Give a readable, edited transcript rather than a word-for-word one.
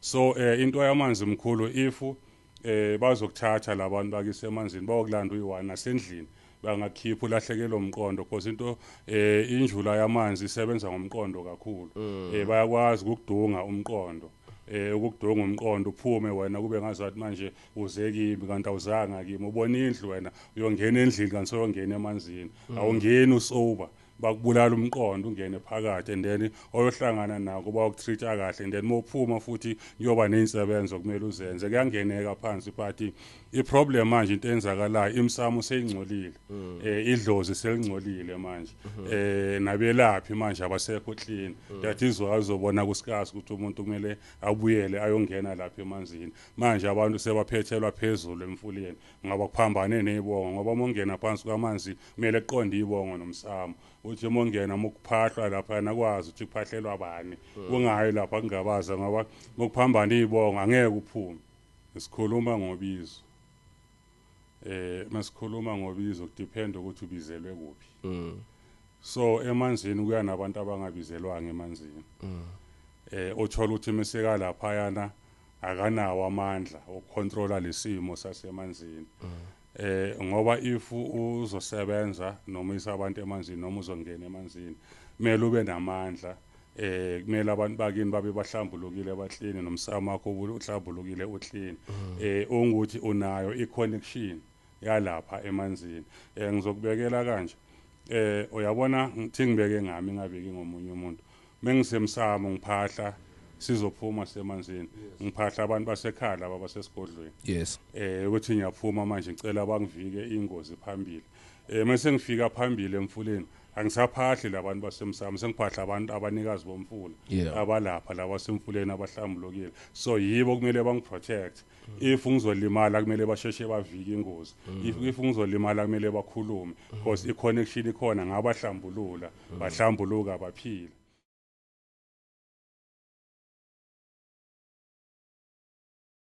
So into yamanzi mkhulu if bazokuthatha labantu bakise emanzini bayokulanda uyi1 nasendlini bangakhipha ulahlekelwe umqondo because into injula yamanzi isebenza ngomqondo kakhulu bayakwazi ukudunga umqondo ukudunga umqondo uphume wena kube ngazathi manje uze kimi kanti awuzanga kimi ubona indlu wena uyongena endlini kanti soyongena emanzini awungeni usober bakubulala umqondo ungene phakathi and then oyohlangana nako bayokutreata kahle and then mophuma futhi kuyoba nezinsebenzo kumele uzenze kuyangeneka phansi but iproblem manje into enzakalayo imsamo seyingcolile idlozi selingcolile manje nabelaphi manje abasekho clean that is why uzobona kusikasi ukuthi umuntu kumele abuyele ayongena lapha emanzini manje abantu sebaphethelwa phezulu emfuleni ngoba kuphambane nezibongo ngoba mongena phansi kwamanzi kumele eqonde ibongo nomsamo uthi mongena mukuphahlwa lapha nakwazi ukuthi kuphahlelwa abani kungayi lapha kungabaza ngoba mokuphambana izibongo angeke uphume sikhuluma ngobizo masikhuluma ngobizo kudepend ukuthi ubizelwe kuphi so emanzini kuya nabantu abangabizelwanga emanzini othola ukuthi meseka lapha yana akanawo amandla okucontrola lesimo sasemanzini ngoba if uzosebenza noma isabantu emanzini noma uzongena emanzini kumele ube namandla kumele abantu bakini babe bahlambulukile abahlini nomsamo wakho uhlambulukile uhlini unguthi unayo iconnection yalapha emanzini ngizokubekela kanje uyabona ngithi ngibeke ngami ngabeki ngomunye umuntu mengisemsamo ngiphahla sizophuma semanzini ngiphahla abantu basekhaya laba basesigodlweni yes ukuthi ngiyaphuma manje ngicela bangivike ingozi phambili mase ngifika phambili emfuleni angisaphahli labantu basemsamo sengiphahla abantu abanikazi bomfula abalapha laba semfuleni abahlambulukile so yibo kumele bangiprotect if ngizolimala kumele basheshe bavike ingozi if ngizolimala kumele bakhulume because iconnection ikhona ngabahlambulula bahlambuluka baphila